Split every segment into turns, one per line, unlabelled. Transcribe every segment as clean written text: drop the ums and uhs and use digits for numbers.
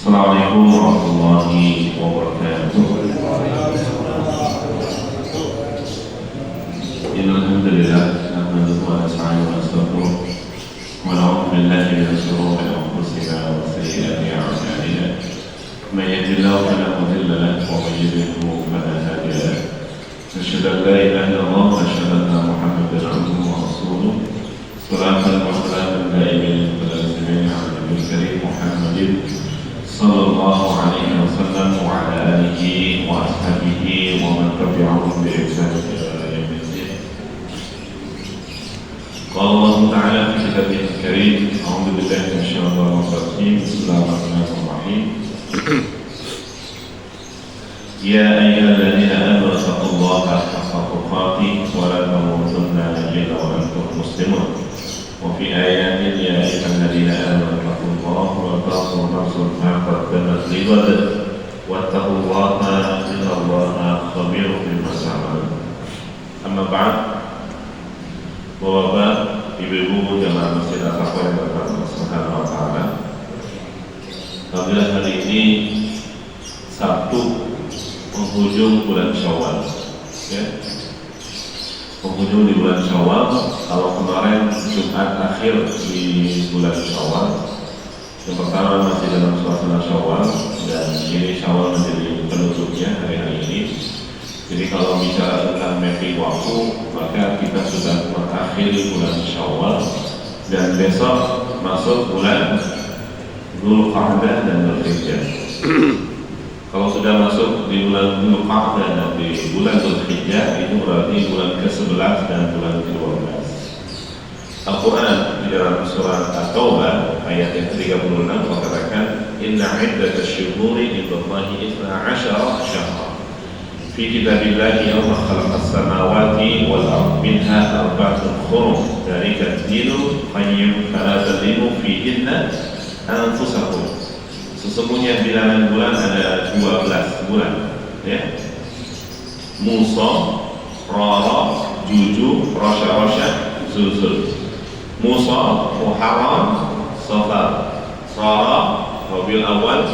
Assalamualaikum warahmatullahi wabarakatuh. Alhamdulillah, nahmaduhu wa nasta'inuhu wa nastaghfiruh wa na'udzu billahi min shururi anfusina wa sayyiati a'malina. Man yahdihillahu fala mudilla lahu wa man yudlil fala hadiya lahu. Asyhadu an la ilaha illallah wa asyhadu anna Muhammadan 'abduhu wa rasuluh. Salatan wa salamun daimin ala nabiyil karim Muhammadin sallallahu alaihi wasallam wa ala alihi wa ashabihi wa man tabi'ahum bi ihsan ila yaumil din. Qala Allah Ta'ala fi kitabihil karim, a'udzu billahi minasyaitonir rajim. Bismillahirrahmanirrahim. Ya ayyuhalladzina amanu taqullaha haqqa tuqatih wa la tamutunna illa wa antum muslimun. Wa fi ayatin ya ayyuhalladzina amanu taqullaha wa tanzur nafsun ma qaddamat lighad wattaqullaha innallaha khabirun bima ta'malun. Amma ba'd. Bapak, ibu-ibu jamaah Masjid Al-Taqwa yang berkata Allah Subhanahu wa Ta'ala, alhamdulillah hari ini Sabtu penghujung bulan Syawal, ya. Penghujung di bulan Syawal. Kalau kemarin Jumat akhir di bulan Syawal, yang pertama masih dalam suasana Syawal, dan ini Syawal menjadi penutupnya hari-hari ini. Jadi kalau bicara tentang mapping waktu, maka kita sudah mengakhiri bulan Syawal dan besok masuk bulan Dzulqa'dah dan Dzulhijjah. Kalau sudah masuk di bulan Dzulqa'dah dan di bulan Dzulhijjah, itu berarti bulan ke-11 dan bulan ke-12. Al-Quran di dalam surah At-Taubah ayat yang ke-36 mengatakan, Inna iddatasyuhuri indallahi 12 syahra fi kitabillahi yawma khalaqas samawati wal ardh minha arba'atun hurum dzalika ad-dinul qayyim fala tadlimu fihinna anfusakum. Sesungguhnya bilangan bulan ada 12 bulan, ya. Musa, Rara, Juju, Rosha, Zulzul. Musa, Muharram, Safar. Rara, Rabiul Awal,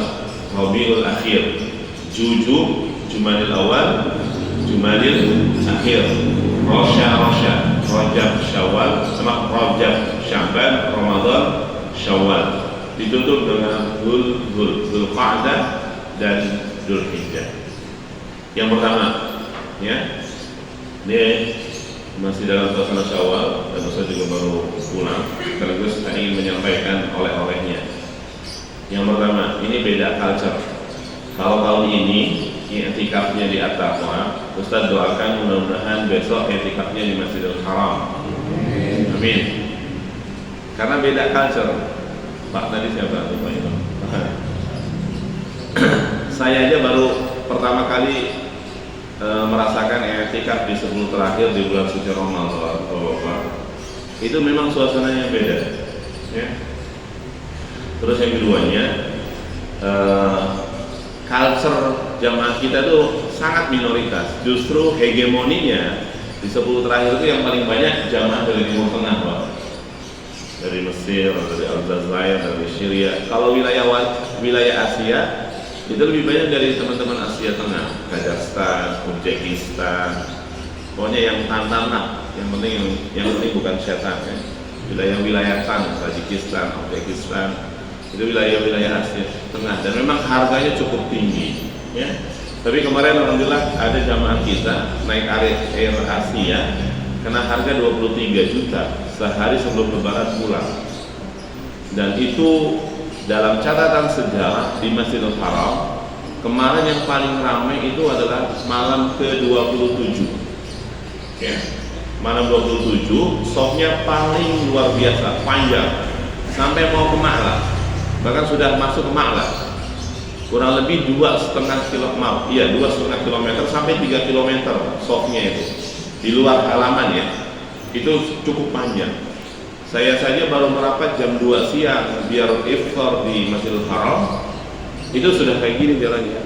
Rabiul Akhir. Juju, Jumadil Awal, Jumadil Akhir. Rosha, Rajab, Syawal, sama Rajab, Sya'ban, Ramadan, Syawal. Ditutup dengan Dzulqa'dah dan Dzulhijjah. Yang pertama, ya, ini masih dalam suasana Syawal dan Ustaz juga baru pulang, sekaligus saya ingin menyampaikan oleh-olehnya. Yang pertama, ini beda culture. Kalau tahun ini i'tikafnya di At-Taqwa, Ustaz doakan mudah-mudahan besok i'tikafnya di Masjidil Haram. Amin. Karena beda culture. Pak tadi siapa? Saya aja baru pertama kali merasakan i'tikaf di 10 terakhir di bulan suci Ramadan, Bapak. Itu memang suasananya beda, ya. Terus yang keduanya, culture jamaah kita tuh sangat minoritas. Justru hegemoninya di 10 terakhir itu yang paling banyak jamaah dari Timur Tengah, Pak. Dari Mesir, dari Aljazair, dari Syria. Kalau wilayah Asia itu lebih banyak dari teman-teman Asia Tengah, Kazakhstan, Uzbekistan. Pokoknya yang tantanah, yang penting bukan setan, ya. Wilayah Tan, Tajikistan, Uzbekistan, itu wilayah Asia Tengah, dan memang harganya cukup tinggi, ya. Tapi kemarin alhamdulillah ada jamaah kita naik Air Asia kena harga 23 juta sehari sebelum lebaran pulang. Dan itu dalam catatan sejarah di Masjidil Haram, kemarin yang paling ramai itu adalah malam ke-27, ya. Malam 27 softnya paling luar biasa, panjang sampai mau ke Ma'la, bahkan sudah masuk ke Ma'la, kurang lebih 2,5 kilometer sampai 3 kilometer softnya itu di luar halaman, ya. Itu cukup panjang. Saya saja baru merapat jam 2 siang biar iftar di Masjidil Haram, itu sudah kayak gini jalannya.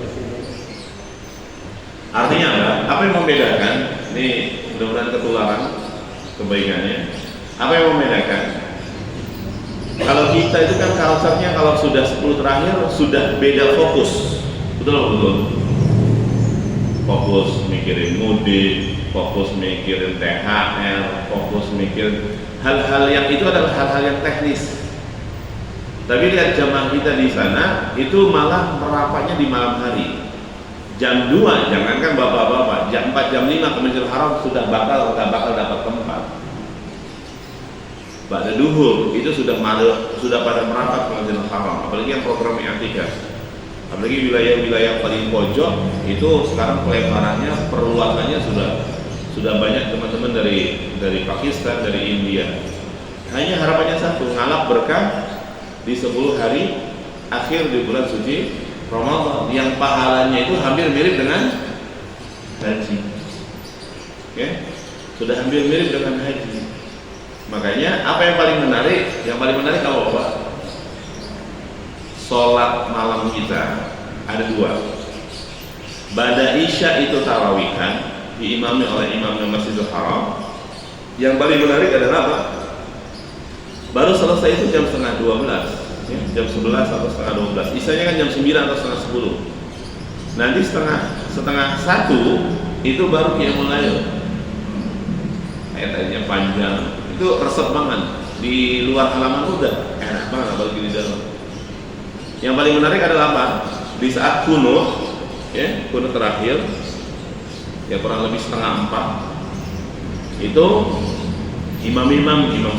Artinya apa yang membedakan? Ini mudah-mudahan ketularan kebaikannya. Apa yang membedakan? Kalau kita itu kan culture-nya kalau sudah 10 terakhir sudah beda fokus. Betul. Fokus mikirin mudik, fokus mikirin THR, fokus mikirin hal-hal yang itu adalah hal-hal yang teknis. Tapi lihat jamaah kita di sana itu malah merapatnya di malam hari. Jam 2, jangankan bapak-bapak, jam 4, jam 5 ke Masjidil Haram sudah bakal dapat tempat. Pada duhur itu sudah pada merapat ke Masjidil Haram, apalagi yang program i'tikaf. Apalagi wilayah-wilayah paling pojok itu sekarang pelebarannya, perluasannya sudah banyak teman-teman dari Pakistan, dari India. Hanya harapannya satu, ngalap berkah di 10 hari akhir di bulan suci Ramadan yang pahalanya itu hampir mirip dengan haji. Oke? Sudah hampir mirip dengan haji. Makanya apa yang paling menarik? Yang paling menarik apa? Sholat malam kita ada 2. Ba'da Isya itu tarawihan diimami oleh imam Masjidil Haram. Yang paling menarik adalah apa? Baru selesai itu jam setengah 12, ya, jam 11 atau setengah 12. Isanya kan jam 9 atau setengah 10. Nanti setengah 1 itu baru qiyamul lail. Ayat-ayatnya panjang, itu resep banget. Di luar halaman udah enak banget, apalagi di dalam. Yang paling menarik adalah apa? Di saat kunut, ya, kunut terakhir, ya kurang lebih setengah 4. Itu imam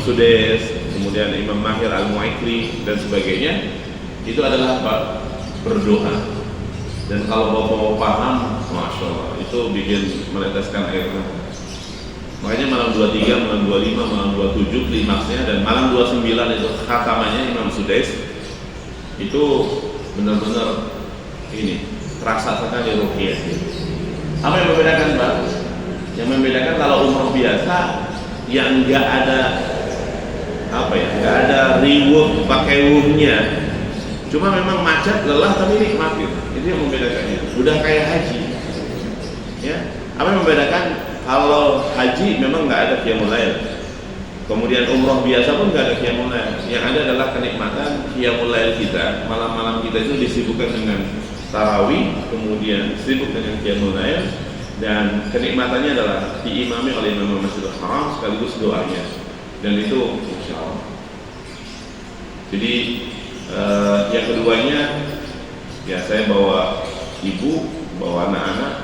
Sudais, kemudian Imam Mahir Al-Mu'ikri dan sebagainya, itu adalah apa? Berdoa. Dan kalau bapak paham, Masya Allah, itu bikin meneteskan air mata. Makanya malam 23, malam 25, malam 27 klimaksnya, dan malam 29 itu khatamannya Imam Sudais. Itu benar-benar ini terasa sekali ruhiyah. Apa yang membedakan, Pak? Yang membedakan kalau umroh biasa yang enggak ada enggak ada riwuh pakai wuhnya, cuma memang macet, lelah tapi nikmatin. Itu yang membedakannya. Udah kayak haji, ya. Apa yang membedakan? Kalau haji memang nggak ada qiyamul lail, kemudian umroh biasa pun nggak ada qiyamul lail. Yang ada adalah kenikmatan qiyamul lail kita. Malam-malam kita itu disibukkan dengan tarawih, kemudian sibuk dengan qiyamul lail, dan kenikmatannya adalah diimami oleh Imam Masjidil Haram sekaligus doanya. Dan itu insya Allah. Jadi yang keduanya, ya saya bawa ibu, bawa anak-anak,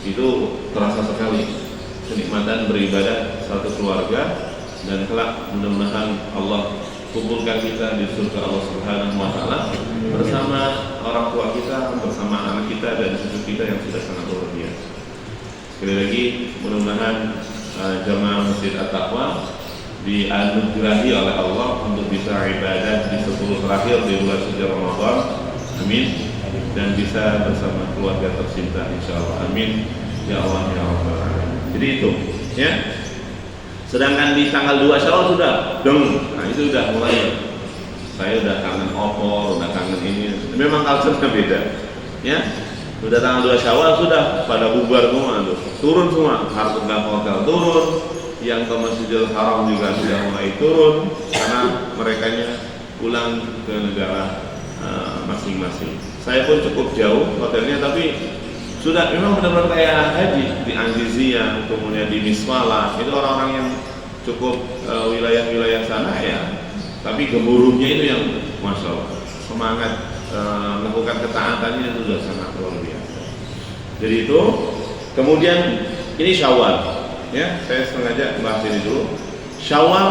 itu terasa sekali kenikmatan beribadah satu keluarga, dan kelak mudah-mudahan Allah kumpulkan kita di surga Allah Subhanahu wa Ta'ala bersama orang tua kita, bersama anak kita dan cucu kita yang sudah sangat luar biasa. Sekali lagi mudah-mudahan jamaah Masjid At-Taqwa dianugerahi oleh Allah untuk bisa ibadah di 10 terakhir di bulan suci Ramadan, amin, dan bisa bersama keluarga tercinta insyaallah, amin ya Allah ya Rabbal Alamin. Jadi itu, ya. Sedangkan di tanggal 2 Syawal sudah nah itu udah mulai, saya udah kangen opor, udah kangen ini. Memang culture-nya beda, ya. Udah tanggal 2 Syawal sudah pada bubar semua tuh. Turun semua, harga hotel turun, yang ke Masjidil Haram juga sudah mulai turun karena merekanya pulang ke negara masing-masing. Saya pun cukup jauh hotelnya, tapi sudah memang benar-benar kayak haji di Anjiziyah, kemudian di Miswala. Itu orang-orang yang cukup wilayah-wilayah sana, ya. Tapi gemuruhnya itu yang Masya Allah, semangat melakukan ketaatannya itu sudah sangat luar biasa. Jadi itu, kemudian ini Syawal, ya. Saya sengaja bahas ini dulu. Syawal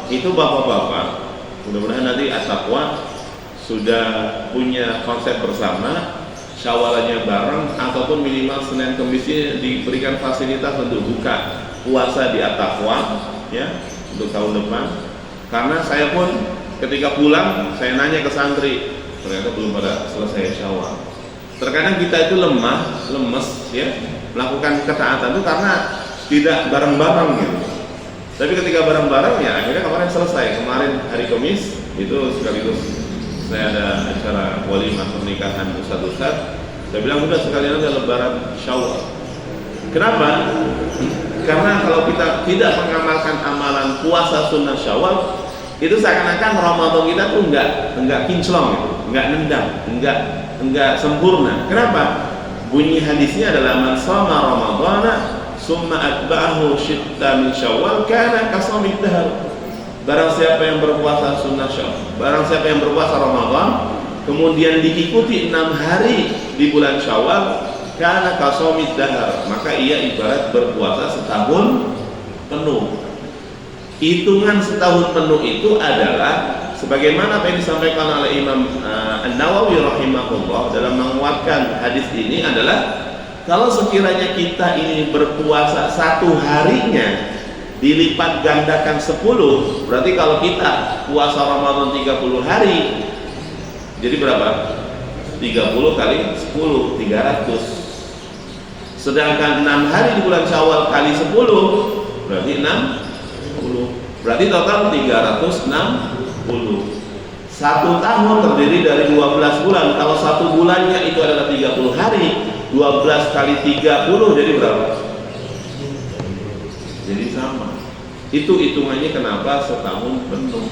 itu bapak-bapak, mudah-mudahan nanti At-Taqwa sudah punya konsep bersama. Syawalannya bareng, ataupun minimal Senin Kemisnya diberikan fasilitas untuk buka puasa di At-Taqwa, ya, untuk tahun depan. Karena saya pun ketika pulang, saya nanya ke santri, ternyata belum pada selesai Syawal. Terkadang kita itu lemes, ya, melakukan ketaatan itu karena tidak bareng-bareng gitu. Tapi ketika bareng-bareng, ya akhirnya kemarin selesai. Kemarin hari Kamis itu sekaligus saya ada acara walimah pernikahan ustadz-ustadz. Saya bilang udah sekalian aja lebaran Syawal. Kenapa? Karena kalau kita tidak mengamalkan amalan puasa sunnah Syawal,
Itu seakan-akan Ramadan kita tuh enggak kinclong gitu, enggak nendang, enggak sempurna. Kenapa? Bunyi hadisnya adalah man shoma ramadhana summa atba'ahu shitta min syawal kana kasomid dahr. Barang siapa yang berpuasa sunnah syawal, barang siapa yang berpuasa Ramadan kemudian diikuti 6 hari di bulan Syawal, kana kasomid dahr, maka ia ibarat berpuasa setahun penuh. Hitungan setahun penuh itu adalah sebagaimana apa yang disampaikan oleh Imam An-Nawawi rahimahullah dalam menguatkan hadis ini adalah kalau sekiranya kita ini berpuasa satu harinya dilipat gandakan 10, berarti kalau kita puasa Ramadan 30 hari jadi berapa? 30 kali 10, 300. Sedangkan 6 hari di bulan Syawal kali 10 berarti 60. Berarti total 360. Satu tahun terdiri dari 12 bulan. Kalau satu bulannya itu adalah 30 hari, 12 kali 30 jadi berapa? Jadi sama. Itu hitungannya kenapa setahun penuh.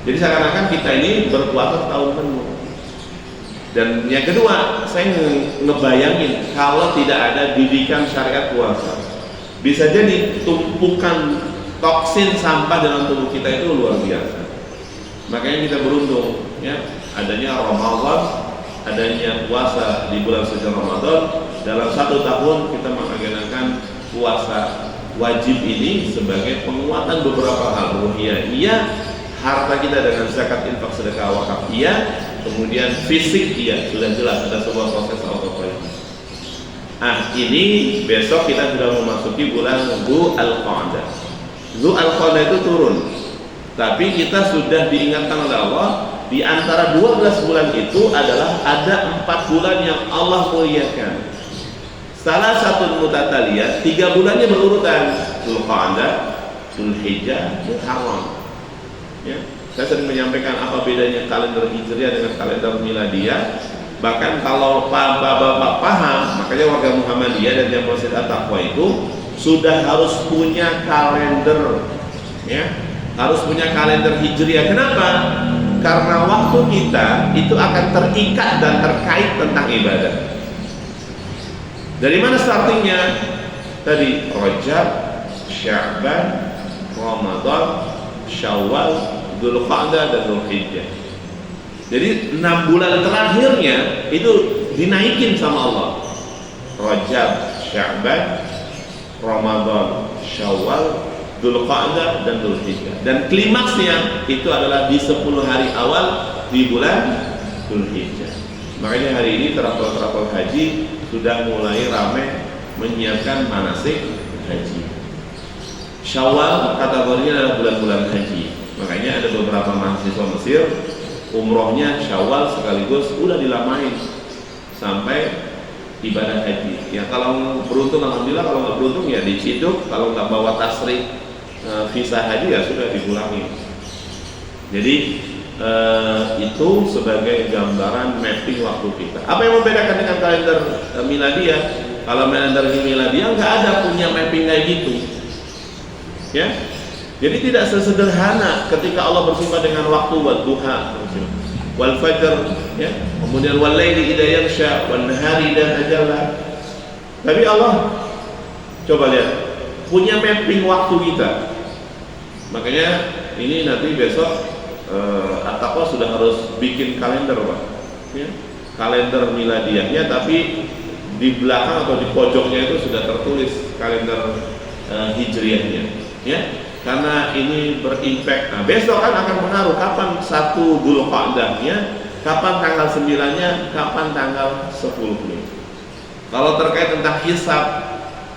Jadi seakan-akan kita ini berpuasa setahun penuh. Dan yang kedua, saya ngebayangin kalau tidak ada didikan syariat puasa, bisa jadi tumpukan toksin sampah dalam tubuh kita itu luar biasa. Makanya kita beruntung ya, adanya Ramadan, adanya puasa di bulan suci Ramadan. Dalam satu tahun kita mengagendakan puasa wajib ini sebagai penguatan beberapa hal. Ruhiyah iya, harta kita dengan zakat, infak, sedekah, wakaf iya, kemudian fisik iya, sudah jelas ada sebuah proses autopilot. Ini besok kita sudah memasuki bulan Dzulqa'dah. Dzulqa'dah itu turun, tapi kita sudah diingatkan oleh Allah di antara 12 bulan itu adalah ada 4 bulan yang Allah muliakan. Salah satu mutataliyah, 3 bulannya berurutan, Dzulqa'dah, Dzulhijjah, Muharram. Ya, saya sering menyampaikan apa bedanya kalender Hijriah dengan kalender Miladiyah. Bahkan kalau bapak-bapak paham, makanya warga Muhammadiyah dan Jamaah Masjid At-Taqwa itu sudah harus punya kalender, ya, harus punya kalender Hijriah. Kenapa? Karena waktu kita itu akan terikat dan terkait tentang ibadah. Dari mana startingnya? Tadi Rajab, Sya'ban, Ramadan, Syawal, Dzulqa'dah dan Dzulhijjah. Jadi 6 bulan terakhirnya itu dinaikin sama Allah. Rajab, Sya'ban, Ramadan, Syawal, Dzulqa'dah dan Dzulhijjah. Dan klimaksnya itu adalah di 10 hari awal di bulan Dzulhijjah. Makanya hari ini travel haji sudah mulai ramai menyiapkan manasik haji. Syawal kategorinya adalah bulan-bulan haji. Makanya ada beberapa mahasiswa Mesir umrohnya Syawal sekaligus udah dilamain sampai ibadah haji. Ya kalau beruntung alhamdulillah, kalau nggak beruntung ya diciduk. Kalau nggak bawa tasrik visa haji ya sudah dipulangi. Jadi itu sebagai gambaran mapping waktu kita. Apa yang membedakan dengan kalender Miladiyah? Kalau kalender Miladiyah nggak ada punya mapping kayak gitu, ya. Jadi tidak sesederhana ketika Allah bersumpah dengan waktu wadduha, wal fajr, ya. Kemudian wal laili idza yaghsha, wan nahari idza tajalla. Tapi Allah coba lihat punya mapping waktu kita. Makanya ini nanti besok At-Taqwa sudah harus bikin kalender, Pak, ya, kalender miladiyahnya, tapi di belakang atau di pojoknya itu sudah tertulis kalender hijriahnya, ya, karena ini berimpact. Nah, besok kan akan menaruh kapan 1 Dzulqa'dahnya, kapan tanggal 9-nya, kapan tanggal 10-nya. Kalau terkait tentang hisab,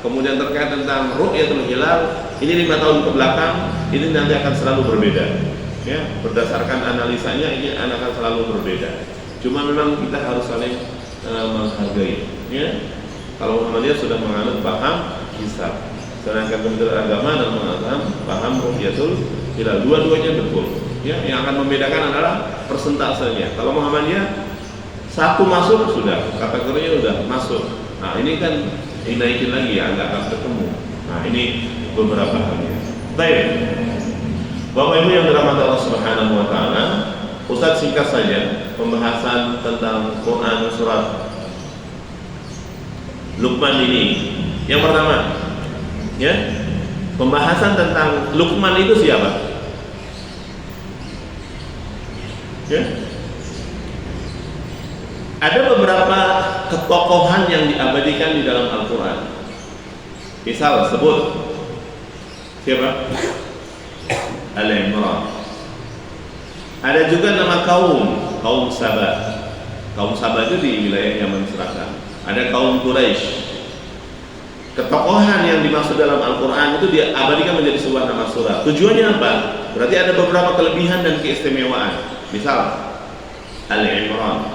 kemudian terkait tentang ru'yatul hilal, ini 5 tahun ke belakang, ini nanti akan selalu berbeda. Ya, berdasarkan analisanya ini akan selalu berbeda. Cuma memang kita harus saling menghargai. Ya, kalau Muhammadiyah sudah menganut paham hisab, sedangkan Kementerian Agama dan menganut paham ru'yatul hilal. Dua-duanya betul. Ya, yang akan membedakan adalah persentasenya. Kalau Muhammadiyah 1 masuk sudah, kategorinya sudah masuk. Nah ini kan dinaikin lagi ya, nggak akan ketemu. Nah ini beberapa halnya. Baik. Bapak Ibu yang dirahmati Allah Subhanahu wa taala, Ustaz singkat saja pembahasan tentang Quran surat Luqman ini. Yang pertama, ya, pembahasan tentang Luqman itu siapa? Ya. Ada beberapa ketokohan yang diabadikan di dalam Al-Quran. Misal sebut siapa? Al-Imran. Ada juga nama kaum Sabah. Kaum Sabah itu di wilayah Yaman Selatan. Ada kaum Quraisy. Ketokohan yang dimaksud dalam Al-Quran itu diabadikan menjadi sebuah nama surah. Tujuannya apa? Berarti ada beberapa kelebihan dan keistimewaan. Misal Al-Imran,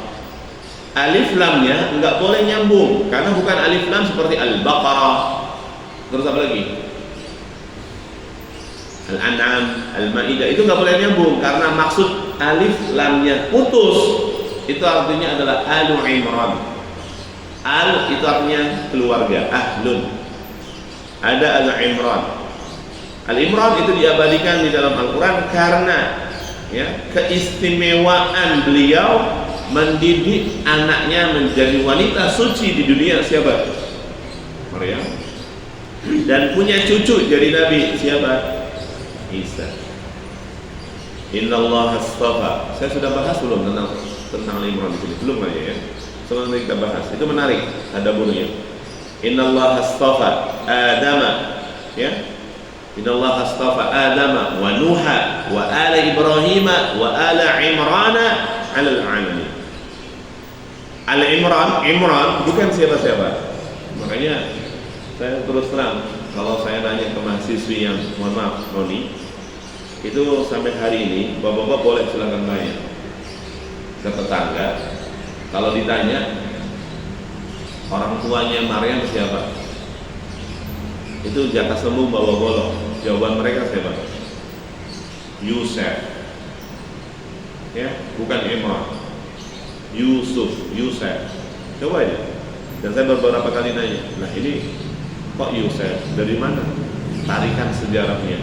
alif lamnya nggak boleh nyambung karena bukan alif lam seperti Al-Baqarah. Terus apa lagi? Al-An'am, Al-Maidah, itu nggak boleh nyambung karena maksud alif lamnya putus. Itu artinya adalah Alu Imran. Al itu artinya keluarga, ahlun. Ada Al-Imran. Al-Imran itu diabadikan di dalam Al-Quran karena ya, keistimewaan beliau mendidik anaknya menjadi wanita suci di dunia. Siapa? Maryam. Dan punya cucu jadi nabi. Siapa? Isa. Innallaha astafa. Saya sudah bahas belum tentang Al-Imran di sini? Belum aja ya. Sebenarnya kita bahas. Itu menarik tadaburnya. Innallaha astafa Adama, ya. Innallaha astafa Adama wa Nuha wa ala Ibrahim wa ala Imran 'alal 'alamin. Imran bukan siapa-siapa. Makanya saya terus terang, kalau saya tanya ke mahasiswi yang, mohon maaf, Noni, itu sampai hari ini, bapak-bapak boleh silakan tanya ke tetangga. Kalau ditanya orang tuanya Maryam siapa, itu jaka sembung bawa golok. Jawaban mereka siapa? Yusuf, ya, bukan Imran. Yusuf. Coba aja. Dan saya beberapa kali nanya, nah ini kok Yusuf? Dari mana? Tarikan sejarahnya.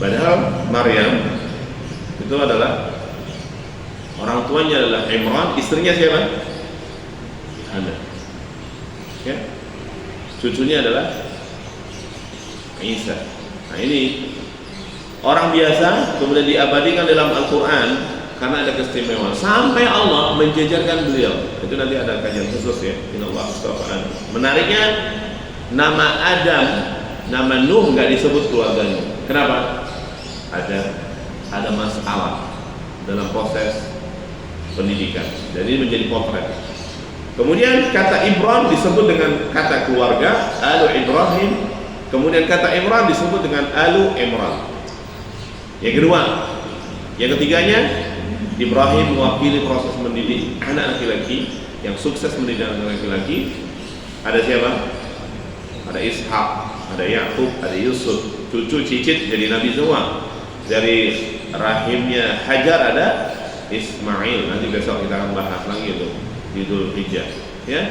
Padahal Maryam itu adalah orang tuanya adalah Imran, istrinya siapa? Hana. Ya. Cucunya adalah Isa. Nah ini orang biasa kemudian diabadikan dalam Al-Quran karena ada keistimewaan sampai Allah menjejarkan beliau. Itu nanti ada kajian khusus ya. Innallaha astafa. Menariknya nama Adam, nama Nuh nggak disebut keluarganya. Kenapa? Ada masalah dalam proses pendidikan. Jadi menjadi potret. Kemudian kata Ibrahim disebut dengan kata keluarga, Alu Ibrahim. Kemudian kata Imran disebut dengan Alu Imran. Yang kedua, yang ketiganya, Ibrahim mewakili proses mendidik anak laki-laki yang sukses mendidik anak laki-laki. Ada siapa? Ada Ishak, ada Yakub, ada Yusuf, cucu cicit jadi nabi semua. Dari rahimnya Hajar ada Ismail. Nanti besok kita akan bahas lagi itu di Dzulhijjah, ya.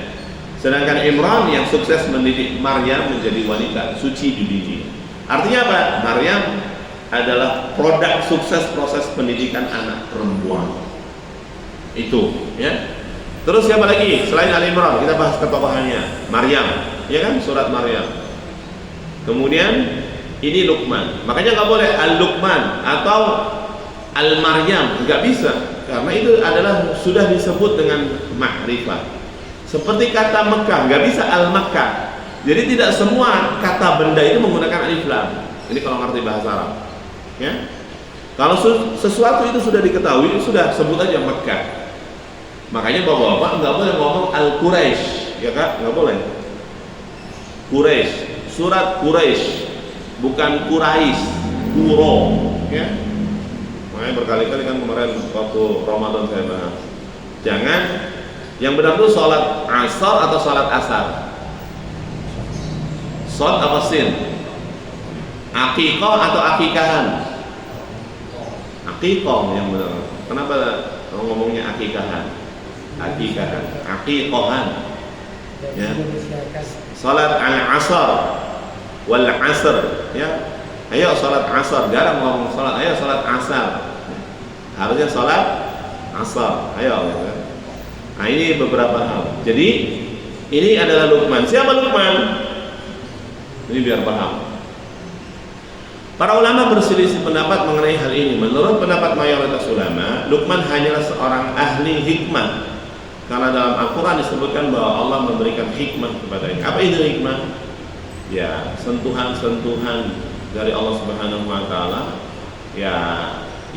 Sedangkan Imran yang sukses mendidik Maryam menjadi wanita suci di dunia. Artinya apa? Maryam adalah produk sukses proses pendidikan anak perempuan. Itu, ya. Terus siapa lagi selain Al-Imran? Kita bahas ketokohannya. Maryam, ya kan? Surat Maryam. Kemudian ini Luqman. Makanya nggak boleh Al-Luqman atau Al-Maryam, nggak bisa, karena itu adalah sudah disebut dengan ma'rifah. Seperti kata Mekah, nggak bisa Al-Makkah. Jadi tidak semua kata benda itu menggunakan alif lam. Ini kalau ngerti bahasa Arab, ya. Kalau sesuatu itu sudah diketahui, sudah sebut aja Mekah. Makanya bapak-bapak nggak boleh ngomong Al-Quraisy, ya kak, nggak boleh. Quraisy, surat Quraisy, bukan Quraisy, Quro, ya. Makanya berkali-kali kan kemarin waktu Ramadan saya bahas, jangan. Yang benar itu sholat asar atau sholat asar? Shod apa sin? Aqiqah atau akikahan? Aqiqah yang benar. Kenapa ngomongnya akikahan? Akikahan, aqiqahan. Ya. Sholat al-asar wal asr, ya. Ayo sholat asar, jarang ngomong sholat. Ayo sholat asar. Harusnya sholat asar. Ayo. Gitu. Nah ini beberapa hal. Jadi ini adalah Luqman. Siapa Luqman? Ini biar paham. Para ulama berselisih pendapat mengenai hal ini. Menurut pendapat mayoritas ulama, Luqman hanyalah seorang ahli hikmah. Karena dalam Al-Quran disebutkan bahwa Allah memberikan hikmah kepadanya. Apa itu hikmah? Ya, sentuhan-sentuhan dari Allah Subhanahu wa Ta'ala. Ya,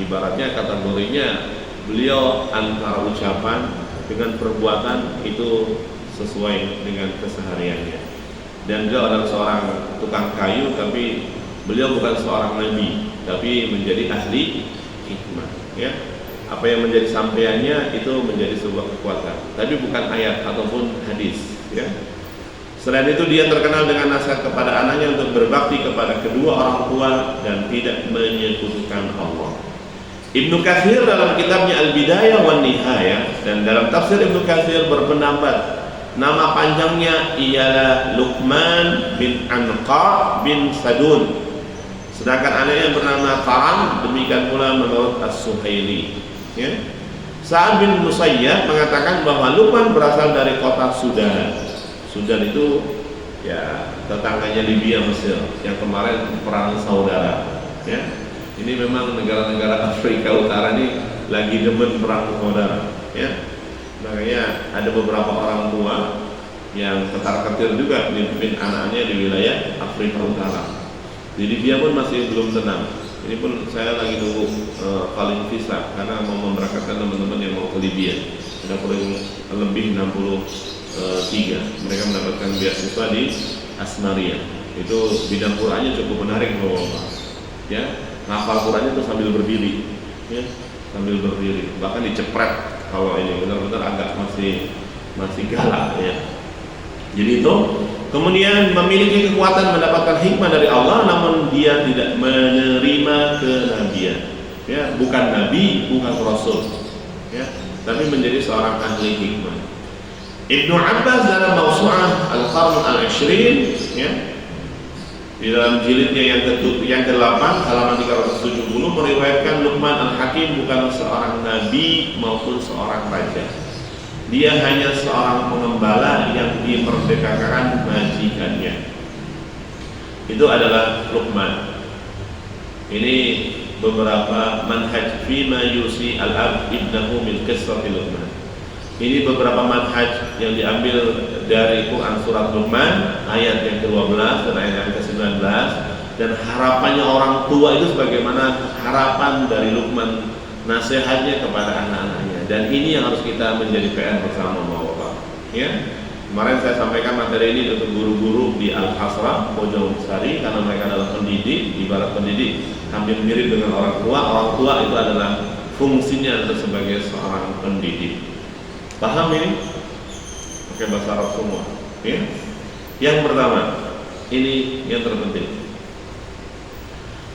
ibaratnya kategorinya beliau antara ucapan dengan perbuatan itu sesuai dengan kesehariannya. Dan beliau adalah seorang tukang kayu, tapi beliau bukan seorang nabi, tapi menjadi ahli hikmah. Ya, apa yang menjadi sampaiannya itu menjadi sebuah kekuatan, tapi bukan ayat ataupun hadis. Ya. Selain itu dia terkenal dengan nasihat kepada anaknya untuk berbakti kepada kedua orang tua dan tidak menyekutukan Allah. Ibnu Katsir dalam kitabnya Al-Bidayah wan Nihayah dan dalam tafsir Ibnu Katsir berpendapat nama panjangnya ialah Luqman bin Anqa bin Sadun. Sedangkan anaknya bernama Qaran, demikian pula menurut As-Suhaili. Ya. Sa'ad bin Musayyab mengatakan bahwa Luqman berasal dari kota Sudan. Sudan itu ya tetangganya Libya, Mesir yang kemarin perang saudara. Ya. Ini memang negara-negara Afrika Utara ini lagi demen perang saudara. Ya. Makanya ada beberapa orang tua yang ketar-ketir juga memimpin anaknya di wilayah Afrika Utara. Jadi dia pun masih belum tenang. Ini pun saya lagi nunggu paling visa karena mau memberangkatkan teman-teman yang mau ke Libya. Sudah kurang lebih 63. Mereka mendapatkan beasiswa di Asmaria. Itu bidang Qur'annya cukup menarik Bapak. Ya, ngafal Qur'annya itu sambil berdiri. Ya, sambil berdiri. Bahkan dicepret kalau ini benar-benar agak masih galak ya. Jadi itu kemudian memiliki kekuatan mendapatkan hikmah dari Allah, namun dia tidak menerima kenabian. Ya, bukan nabi, bukan rasul. Ya, tapi menjadi seorang ahli hikmah. Ibnu Abbas dalam Mawsu'ah Al-Qarn Al-Ishrin, ya, di dalam jilidnya yang ke-8 halaman 370 meriwayatkan Luqman Al-Hakim bukan seorang nabi maupun seorang raja. Dia hanya seorang pengembala yang dimerdekakan majikannya. Itu adalah Luqman. Ini beberapa manhaj fima yusi al-ab ibnahu min qissati Luqman. Ini beberapa manhaj yang diambil dari Quran surat Luqman ayat yang ke-12 dan ayat yang ke-19, dan harapannya orang tua itu sebagaimana harapan dari Luqman nasihatnya kepada anak-anaknya. Dan ini yang harus kita menjadi PR bersama Bapak. Ya. Kemarin saya sampaikan materi ini untuk guru-guru di Al-Hasrah, Bojong Sari, karena mereka adalah pendidik, ibarat pendidik hampir mirip dengan orang tua. Orang tua itu adalah fungsinya adalah sebagai seorang pendidik. Paham ini? Pakai bahasa Arab semua. Ya. Yang pertama, ini yang terpenting.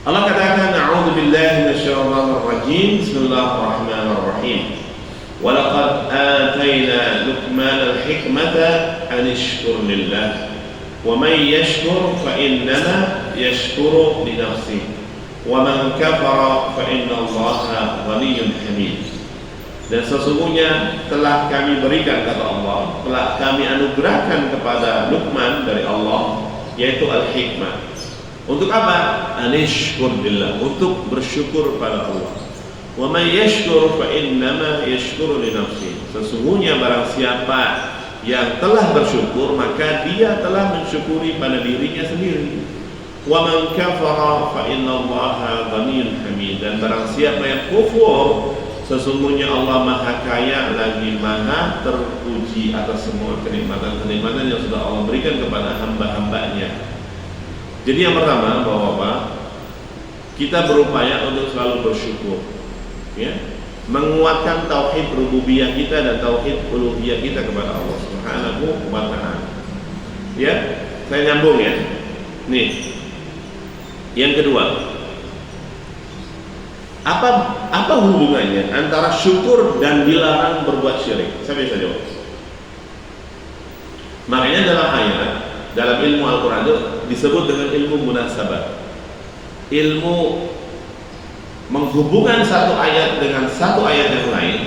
Allah katakan, "A'udzu billahi minasyaitonir rajim. Bismillahirrahmanirrahim. Wa laqad atayna Luqman al-hikmata an yashkur lillah. Wa man yashkur fa innama yashkuru li nafsihi. Wa man kafara fa innallaha ghaniyyun hamid." Dan sesungguhnya telah kami berikan, kata Allah, telah kami anugerahkan kepada Luqman dari Allah, yaitu al-hikmah. Untuk apa? Anishkur billah, untuk bersyukur pada Allah. Wa may yashkur fa innama yashkuru li nafsihi. Sesungguhnya barang siapa yang telah bersyukur, maka dia telah mensyukuri pada dirinya sendiri. Wa man kafara fa innallaha ghaniyyun hamid. Dan barang siapa yang kufur, sesungguhnya Allah Maha Kaya lagi Maha terpuji atas semua kenikmatan-kenikmatan yang sudah Allah berikan kepada hamba-hambanya. Jadi yang pertama, Bapak-bapak, kita berupaya untuk selalu bersyukur, ya, menguatkan tauhid rububiyah kita dan tauhid uluhiyah kita kepada Allah Subhanahu wa Ta'ala. Ya, saya nyambung ya. Nih, yang kedua, apa hubungannya antara syukur dan dilarang berbuat syirik? Saya bisa jawab. Makanya dalam ayat, dalam ilmu Al-Quran itu disebut dengan ilmu munasabah. ilmu menghubungkan satu ayat dengan satu ayat yang lain,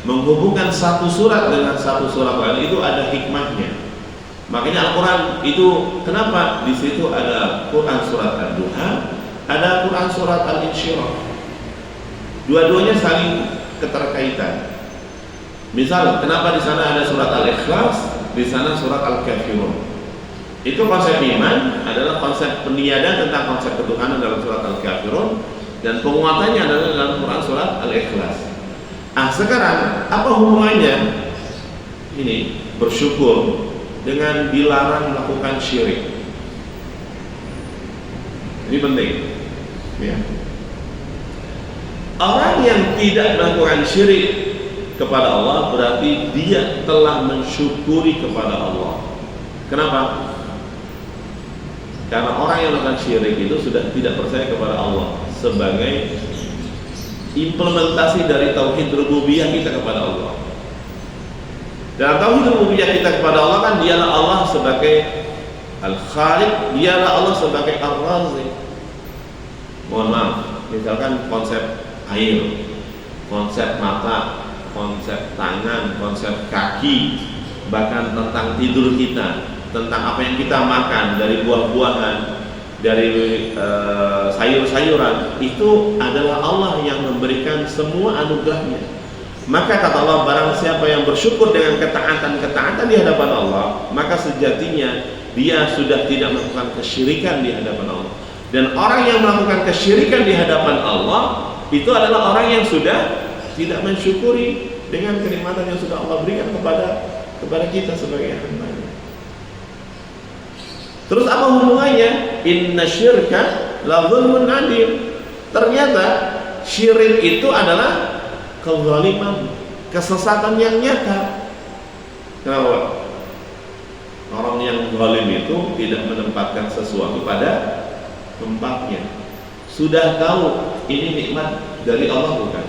menghubungkan satu surat dengan satu surat lain, itu ada hikmahnya. Makanya Al-Quran itu kenapa di situ ada Quran surat Ad-Duha, ada Quran surat Al-Insyirah. Dua-duanya saling keterkaitan. Misal, kenapa di sana ada surat Al-Ikhlas, di sana surat Al-Kafirun? Itu konsep iman adalah konsep peniadaan tentang konsep ketuhanan dalam surat Al-Kafirun, dan penguatannya adalah dalam Quran surat Al-Ikhlas. Sekarang apa hubungannya ini bersyukur dengan dilarang melakukan syirik? Ini penting, ya. Orang yang tidak melakukan syirik kepada Allah berarti dia telah mensyukuri kepada Allah. Kenapa? Karena orang yang melakukan syirik itu sudah tidak percaya kepada Allah sebagai implementasi dari tauhid rububiyah kita kepada Allah. Dalam tauhid rububiyah kita kepada Allah kan dialah Allah sebagai Al-Khaliq, dialah Allah sebagai Ar-Razik. Mohon maaf, misalkan konsep air, konsep mata, konsep tangan, konsep kaki, bahkan tentang tidur kita, tentang apa yang kita makan dari buah-buahan, dari sayur-sayuran, itu adalah Allah yang memberikan semua anugerahnya. Maka kata Allah, barang siapa yang bersyukur dengan ketaatan di hadapan Allah, maka sejatinya dia sudah tidak melakukan kesyirikan di hadapan Allah. Dan orang yang melakukan kesyirikan di hadapan Allah itu adalah orang yang sudah tidak mensyukuri dengan kenikmatan yang sudah Allah berikan kepada kita sebagai hamba. Terus apa hubungannya? Inna syirka la zulmun adim. Ternyata syirik itu adalah kezaliman, kesesatan yang nyata. Kenapa? Orang yang zalim itu tidak menempatkan sesuatu pada tempatnya. Sudah tahu ini nikmat dari Allah bukan?